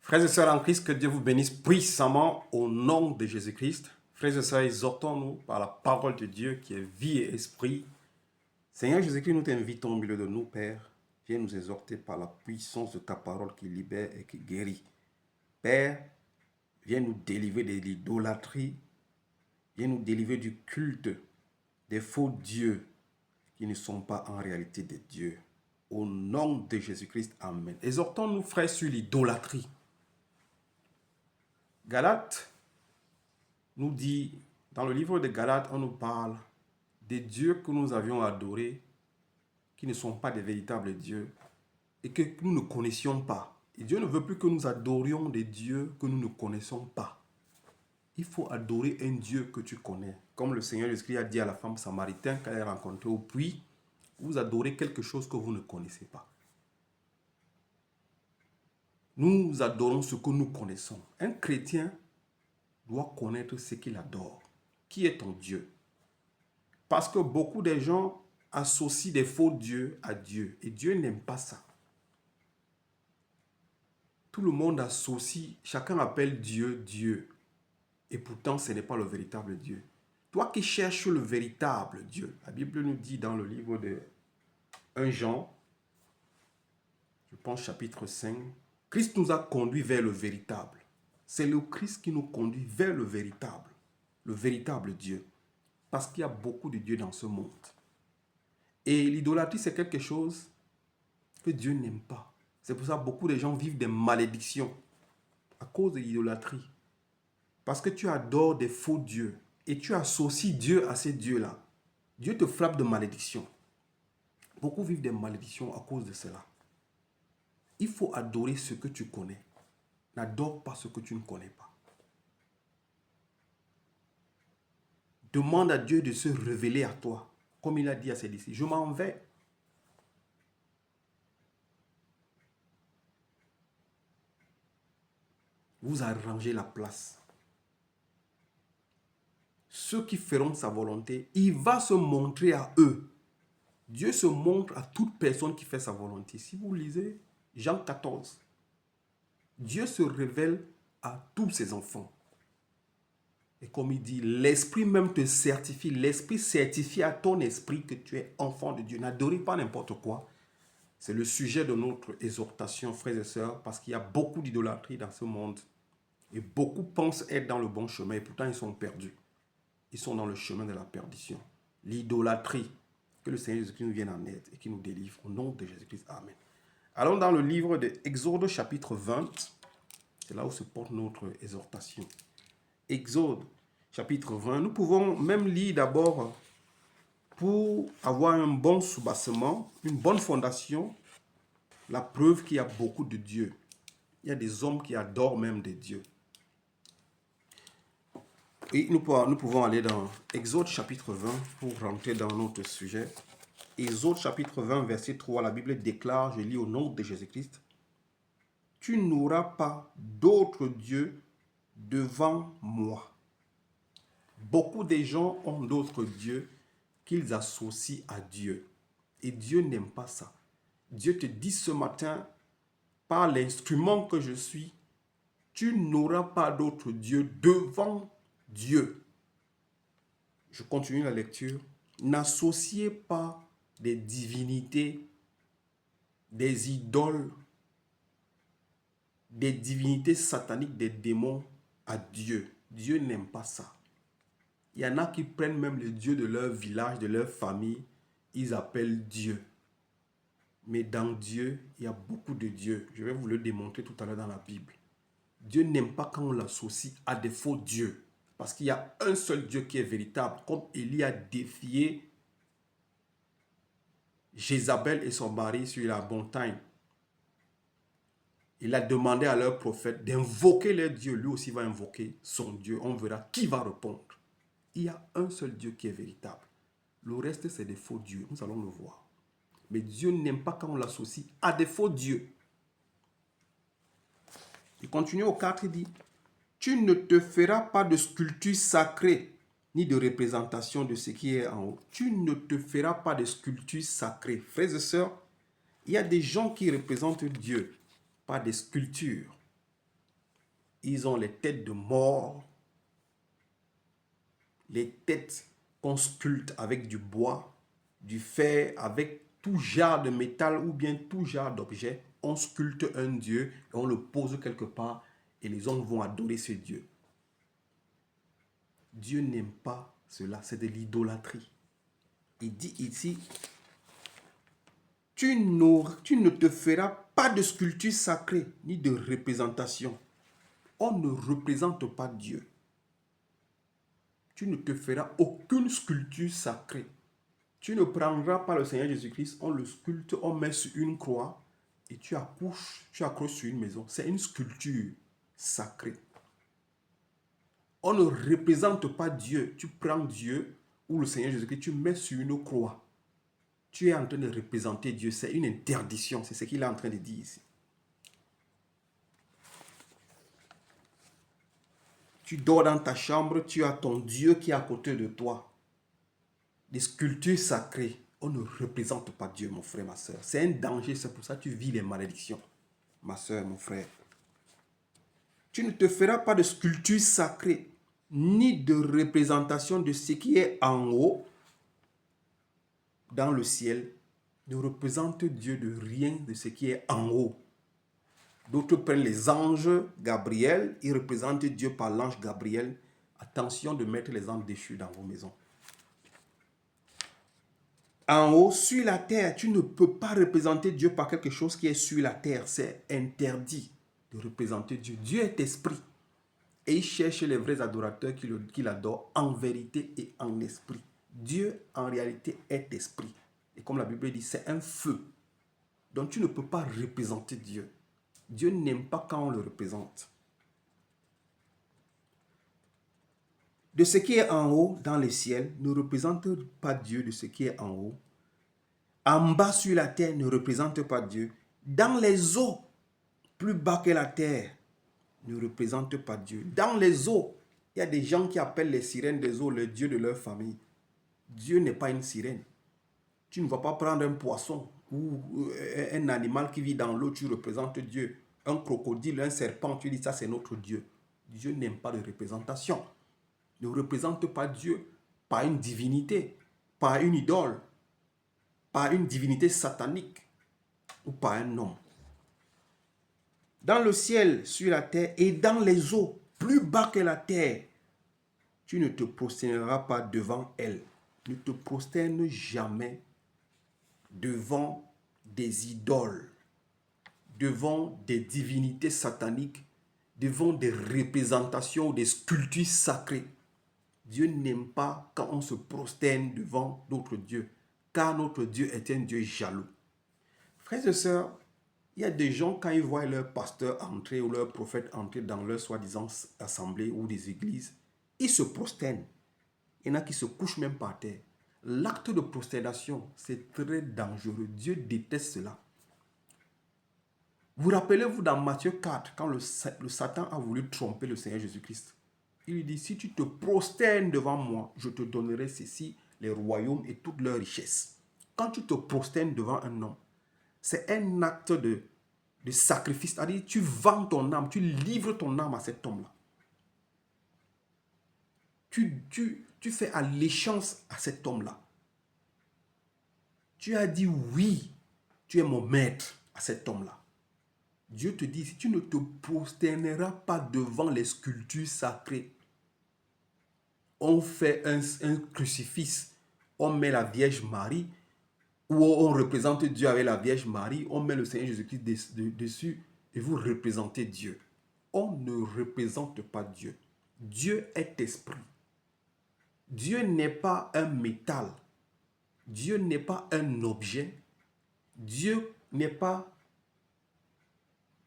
Frères et sœurs en Christ, que Dieu vous bénisse puissamment au nom de Jésus-Christ. Frères et sœurs, exhortons-nous par la parole de Dieu qui est vie et esprit. Seigneur Jésus-Christ, nous t'invitons au milieu de nous, Père. Viens nous exhorter par la puissance de ta parole qui libère et qui guérit. Père, viens nous délivrer de l'idolâtrie. Viens nous délivrer du culte des faux dieux qui ne sont pas en réalité des dieux. Au nom de Jésus-Christ, Amen. Exhortons-nous, frères, sur l'idolâtrie. Galates nous dit, dans le livre de Galates, on nous parle des dieux que nous avions adorés, qui ne sont pas des véritables dieux, et que nous ne connaissions pas. Et Dieu ne veut plus que nous adorions des dieux que nous ne connaissons pas. Il faut adorer un Dieu que tu connais. Comme le Seigneur Jésus-Christ a dit à la femme samaritaine qu'elle a rencontrée au puits, vous adorez quelque chose que vous ne connaissez pas. Nous adorons ce que nous connaissons. Un chrétien doit connaître ce qu'il adore. Qui est ton Dieu? Parce que beaucoup de gens associent des faux dieux à Dieu. Et Dieu n'aime pas ça. Tout le monde associe, chacun appelle Dieu, Dieu. Et pourtant, ce n'est pas le véritable Dieu. Toi qui cherches le véritable Dieu, la Bible nous dit dans le livre de 1 Jean, je pense chapitre 5, Christ nous a conduits vers le véritable. C'est le Christ qui nous conduit vers le véritable Dieu. Parce qu'il y a beaucoup de dieux dans ce monde. Et l'idolâtrie, c'est quelque chose que Dieu n'aime pas. C'est pour ça que beaucoup de gens vivent des malédictions à cause de l'idolâtrie. Parce que tu adores des faux dieux et tu associes Dieu à ces dieux-là. Dieu te frappe de malédictions. Beaucoup vivent des malédictions à cause de cela. Il faut adorer ce que tu connais. N'adore pas ce que tu ne connais pas. Demande à Dieu de se révéler à toi. Comme il a dit à ses disciples, je m'en vais. Vous arrangez la place. Ceux qui feront sa volonté, il va se montrer à eux. Dieu se montre à toute personne qui fait sa volonté. Si vous lisez Jean 14, Dieu se révèle à tous ses enfants. Et comme il dit, l'Esprit même te certifie. L'Esprit certifie à ton esprit que tu es enfant de Dieu. N'adorez pas n'importe quoi. C'est le sujet de notre exhortation, frères et sœurs, parce qu'il y a beaucoup d'idolâtrie dans ce monde. Et beaucoup pensent être dans le bon chemin et pourtant ils sont perdus. Ils sont dans le chemin de la perdition. L'idolâtrie. Que le Seigneur Jésus-Christ nous vienne en aide et qu'il nous délivre au nom de Jésus-Christ. Amen. Allons dans le livre de Exode chapitre 20. C'est là où se porte notre exhortation. Exode chapitre 20. Nous pouvons même lire d'abord pour avoir un bon soubassement, une bonne fondation, la preuve qu'il y a beaucoup de dieux. Il y a des hommes qui adorent même des dieux. Et nous pouvons aller dans Exode chapitre 20 pour rentrer dans notre sujet. Exode chapitre 20, verset 3, la Bible déclare, je lis au nom de Jésus-Christ, « Tu n'auras pas d'autre Dieu devant moi. » Beaucoup de gens ont d'autres dieux qu'ils associent à Dieu. Et Dieu n'aime pas ça. Dieu te dit ce matin, par l'instrument que je suis, tu n'auras pas d'autre Dieu devant Dieu. Je continue la lecture. N'associez pas des divinités, des idoles, des divinités sataniques, des démons à Dieu. Dieu n'aime pas ça. Il y en a qui prennent même le Dieu de leur village, de leur famille, ils appellent Dieu. Mais dans Dieu, il y a beaucoup de dieux. Je vais vous le démontrer tout à l'heure dans la Bible. Dieu n'aime pas quand on l'associe à des faux dieux. Parce qu'il y a un seul Dieu qui est véritable. Comme Élie a défié Jézabel et son mari sur la montagne. Il a demandé à leur prophète d'invoquer leur Dieu. Lui aussi va invoquer son Dieu. On verra qui va répondre. Il y a un seul Dieu qui est véritable. Le reste, c'est des faux dieux. Nous allons le voir. Mais Dieu n'aime pas quand on l'associe à des faux dieux. Il continue au 4, il dit, « Tu ne te feras pas de sculpture sacrée, ni de représentation de ce qui est en haut. » Tu ne te feras pas de sculpture sacrée. Frères et sœurs, il y a des gens qui représentent Dieu par des sculptures. Ils ont les têtes de mort, les têtes qu'on sculpte avec du bois, du fer, avec tout genre de métal ou bien tout genre d'objet. On sculpte un Dieu et on le pose quelque part et les hommes vont adorer ce Dieu. Dieu n'aime pas cela, c'est de l'idolâtrie. Il dit ici, tu ne te feras pas de sculpture sacrée ni de représentation. On ne représente pas Dieu. Tu ne te feras aucune sculpture sacrée. Tu ne prendras pas le Seigneur Jésus-Christ, on le sculpte, on met sur une croix et tu accroches sur une maison. C'est une sculpture sacrée. On ne représente pas Dieu. Tu prends Dieu ou le Seigneur Jésus-Christ, tu mets sur une croix. Tu es en train de représenter Dieu. C'est une interdiction. C'est ce qu'il est en train de dire ici. Tu dors dans ta chambre, tu as ton Dieu qui est à côté de toi. Des sculptures sacrées. On ne représente pas Dieu, mon frère, ma soeur. C'est un danger, c'est pour ça que tu vis les malédictions. Ma soeur, mon frère. Tu ne te feras pas de sculpture sacrée, ni de représentation de ce qui est en haut, dans le ciel. Ne représente Dieu de rien de ce qui est en haut. D'autres prennent les anges Gabriel, ils représentent Dieu par l'ange Gabriel. Attention de mettre les anges déchus dans vos maisons. En haut, sur la terre, tu ne peux pas représenter Dieu par quelque chose qui est sur la terre. C'est interdit de représenter Dieu. Dieu est esprit. Et il cherche les vrais adorateurs qui l'adorent en vérité et en esprit. Dieu, en réalité, est esprit. Et comme la Bible dit, c'est un feu. Donc tu ne peux pas représenter Dieu. Dieu n'aime pas quand on le représente. De ce qui est en haut dans le ciel ne représente pas Dieu de ce qui est en haut. En bas sur la terre ne représente pas Dieu. Dans les eaux, plus bas que la terre, ne représente pas Dieu. Dans les eaux, il y a des gens qui appellent les sirènes des eaux le Dieu de leur famille. Dieu n'est pas une sirène. Tu ne vas pas prendre un poisson ou un animal qui vit dans l'eau, tu représentes Dieu. Un crocodile, un serpent, tu dis ça c'est notre Dieu. Dieu n'aime pas de représentation. Ne représente pas Dieu par une divinité, par une idole, par une divinité satanique ou par un homme. Dans le ciel, sur la terre et dans les eaux, plus bas que la terre, tu ne te prosterneras pas devant elle. Ne te prosterne jamais devant des idoles, devant des divinités sataniques, devant des représentations, des sculptures sacrées. Dieu n'aime pas quand on se prosterne devant d'autres dieux, car notre Dieu est un Dieu jaloux. Frères et sœurs, il y a des gens, quand ils voient leur pasteur entrer ou leur prophète entrer dans leur soi-disant assemblée ou des églises, ils se prosternent. Il y en a qui se couchent même par terre. L'acte de prosternation, c'est très dangereux. Dieu déteste cela. Vous rappelez-vous dans Matthieu 4, quand le Satan a voulu tromper le Seigneur Jésus-Christ. Il lui dit, si tu te prosternes devant moi, je te donnerai ceci, les royaumes et toutes leurs richesses. Quand tu te prosternes devant un homme, c'est un acte de sacrifice. C'est-à-dire, tu vends ton âme, tu livres ton âme à cet homme-là. Tu fais allégeance à cet homme-là. Tu as dit oui, tu es mon maître à cet homme-là. Dieu te dit, si tu ne te prosterneras pas devant les sculptures sacrées, on fait un crucifix, on met la Vierge Marie, ou on représente Dieu avec la Vierge Marie, on met le Seigneur Jésus-Christ dessus, et vous représentez Dieu. On ne représente pas Dieu. Dieu est esprit. Dieu n'est pas un métal. Dieu n'est pas un objet. Dieu n'est pas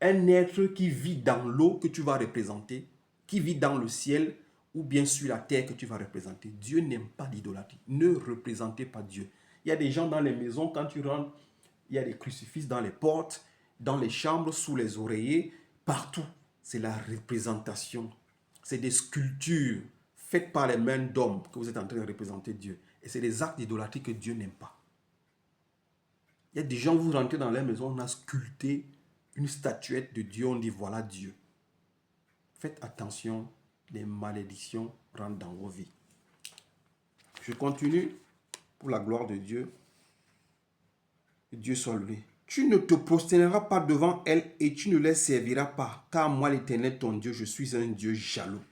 un être qui vit dans l'eau que tu vas représenter, qui vit dans le ciel ou bien sur la terre que tu vas représenter. Dieu n'aime pas l'idolâtrie. Ne représentez pas Dieu. Il y a des gens dans les maisons, quand tu rentres, il y a des crucifixes dans les portes, dans les chambres, sous les oreillers, partout. C'est la représentation. C'est des sculptures faites par les mains d'hommes que vous êtes en train de représenter Dieu. Et c'est des actes d'idolâtrie que Dieu n'aime pas. Il y a des gens, vous rentrez dans leur maison, on a sculpté une statuette de Dieu, on dit voilà Dieu. faites attention, les malédictions rentrent dans vos vies. Je continue pour la gloire de Dieu. Que Dieu soit loué. Tu ne te prosterneras pas devant elles et tu ne les serviras pas, car moi, l'Éternel, ton Dieu, je suis un Dieu jaloux.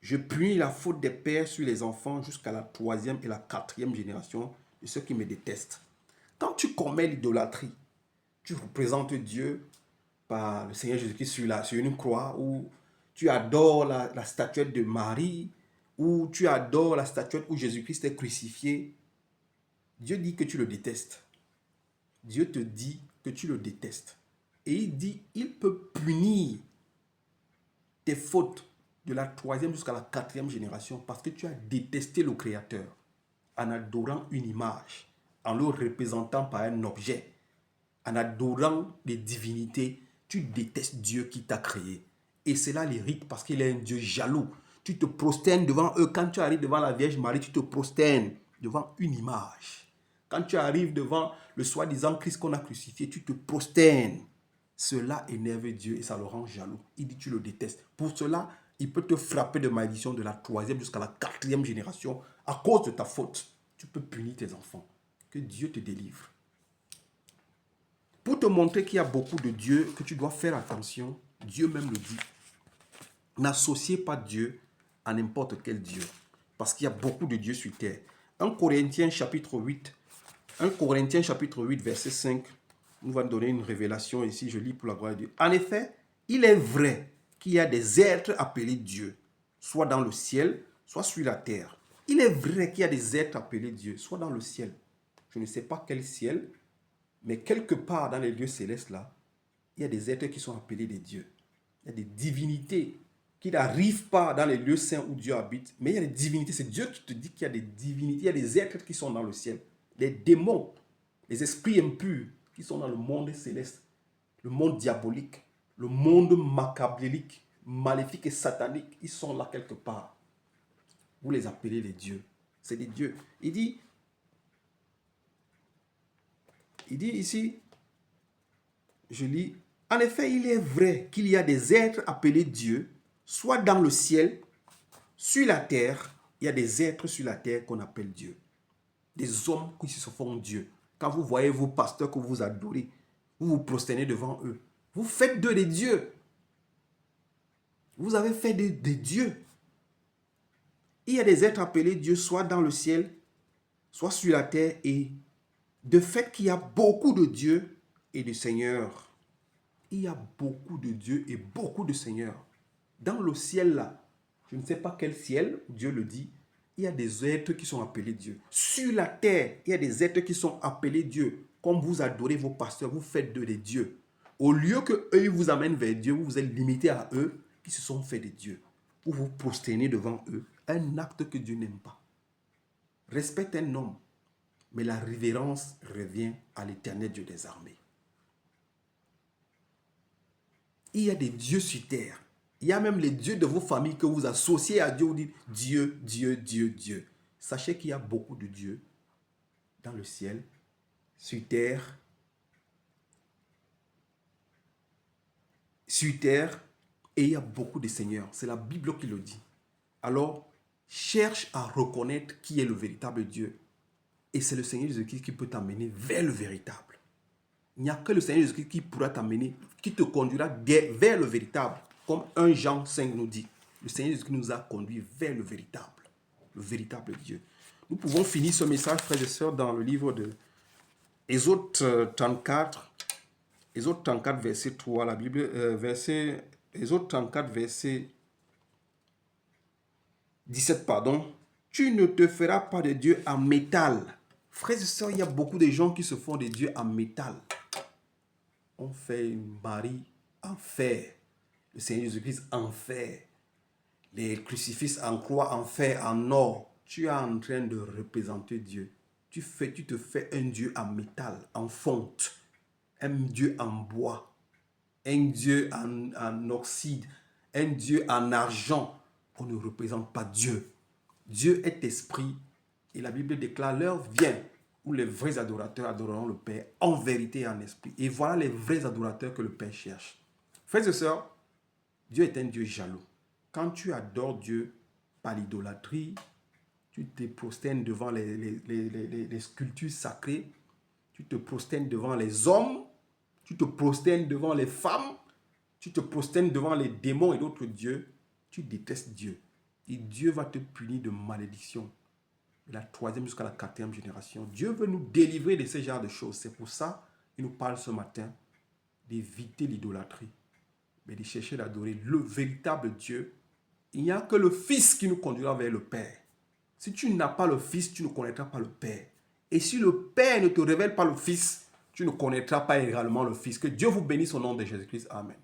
Je punis la faute des pères sur les enfants jusqu'à la 3e et la 4e génération de ceux qui me détestent. Quand tu commets l'idolâtrie, tu représentes Dieu par le Seigneur Jésus-Christ sur une croix, ou tu adores la statuette de Marie, ou tu adores la statuette où Jésus-Christ est crucifié. Dieu dit que tu le détestes. Dieu te dit que tu le détestes. Et il dit, il peut punir tes fautes de la 3e jusqu'à la 4e génération parce que tu as détesté le Créateur en adorant une image, en le représentant par un objet, en adorant des divinités. Tu détestes Dieu qui t'a créé. Et cela l'irrite parce qu'il est un Dieu jaloux. Tu te prosternes devant eux. Quand tu arrives devant la Vierge Marie, tu te prosternes devant une image. Quand tu arrives devant le soi-disant Christ qu'on a crucifié, tu te prosternes. Cela énerve Dieu et ça le rend jaloux. Il dit tu le détestes. Pour cela, il peut te frapper de malédiction de la 3e jusqu'à la 4e génération à cause de ta faute. Tu peux punir tes enfants. Que Dieu te délivre. Pour te montrer qu'il y a beaucoup de dieux, que tu dois faire attention, Dieu même le dit. N'associez pas Dieu à n'importe quel Dieu. Parce qu'il y a beaucoup de dieux sur terre. 1 Corinthiens chapitre 8, verset 5, nous va donner une révélation ici, je lis pour la gloire de Dieu. En effet, il est vrai qu'il y a des êtres appelés Dieu, soit dans le ciel, soit sur la terre. Il est vrai qu'il y a des êtres appelés Dieu, soit dans le ciel. Je ne sais pas quel ciel, mais quelque part dans les lieux célestes là, il y a des êtres qui sont appelés des dieux. Il y a des divinités qui n'arrivent pas dans les lieux saints où Dieu habite, mais il y a des divinités. C'est Dieu qui te dit qu'il y a des divinités, il y a des êtres qui sont dans le ciel. Les démons, les esprits impurs qui sont dans le monde céleste, le monde diabolique, le monde macabélique, maléfique et satanique, ils sont là quelque part. Vous les appelez les dieux. C'est des dieux. Il dit ici, je lis, en effet, il est vrai qu'il y a des êtres appelés dieux, soit dans le ciel, sur la terre. Il y a des êtres sur la terre qu'on appelle Dieu. Des hommes qui se font Dieu. Quand vous voyez vos pasteurs que vous adorez, vous vous prosternez devant eux. Vous faites d'eux des dieux. Vous avez fait des dieux. Il y a des êtres appelés Dieu, soit dans le ciel, soit sur la terre. Et de fait qu'il y a beaucoup de dieux et de seigneurs. Il y a beaucoup de dieux et beaucoup de seigneurs. Dans le ciel là, je ne sais pas quel ciel, Dieu le dit, il y a des êtres qui sont appelés Dieu. Sur la terre, il y a des êtres qui sont appelés Dieu. Comme vous adorez vos pasteurs, vous faites d'eux des dieux. Au lieu qu'eux vous amènent vers Dieu, vous vous êtes limité à eux qui se sont fait des dieux. Vous vous prosternez devant eux. Un acte que Dieu n'aime pas. Respecte un homme, mais la révérence revient à l'Éternel Dieu des armées. Il y a des dieux sur terre. Il y a même les dieux de vos familles que vous associez à Dieu. Vous dites Dieu, Dieu, Dieu, Dieu. Sachez qu'il y a beaucoup de dieux dans le ciel, sur terre, et il y a beaucoup de seigneurs. C'est la Bible qui le dit. Alors, cherche à reconnaître qui est le véritable Dieu. Et c'est le Seigneur Jésus-Christ qui peut t'amener vers le véritable. Il n'y a que le Seigneur Jésus-Christ qui pourra t'amener, qui te conduira vers le véritable. Comme 1 Jean 5 nous dit. Le Seigneur Jésus-Christ nous a conduits vers le véritable Dieu. Nous pouvons finir ce message, frères et sœurs, dans le livre de Exode 34, verset 3, la Bible, Exode 34, verset 17, pardon. Tu ne te feras pas de Dieu en métal. Frères et sœurs, il y a beaucoup de gens qui se font des dieux en métal. On fait une Marie en fer. Le Seigneur Jésus-Christ en fer. Les crucifixes en croix en fer, en or. Tu es en train de représenter Dieu. Tu te fais un Dieu en métal, en fonte. Un Dieu en bois. Un Dieu en oxyde. Un Dieu en argent. On ne représente pas Dieu. Dieu est esprit. Et la Bible déclare l'heure vient où les vrais adorateurs adoreront le Père en vérité et en esprit. Et voilà les vrais adorateurs que le Père cherche. Frères et sœurs, Dieu est un Dieu jaloux. Quand tu adores Dieu par l'idolâtrie, tu te prosternes devant les sculptures sacrées, tu te prosternes devant les hommes, tu te prosternes devant les femmes, tu te prosternes devant les démons et d'autres dieux, tu détestes Dieu. Et Dieu va te punir de malédiction. De la 3e jusqu'à la 4e génération. Dieu veut nous délivrer de ce genre de choses. C'est pour ça qu'il nous parle ce matin d'éviter l'idolâtrie, mais de chercher d'adorer le véritable Dieu. Il n'y a que le Fils qui nous conduira vers le Père. Si tu n'as pas le Fils, tu ne connaîtras pas le Père. Et si le Père ne te révèle pas le Fils, tu ne connaîtras pas également le Fils. Que Dieu vous bénisse au nom de Jésus-Christ. Amen.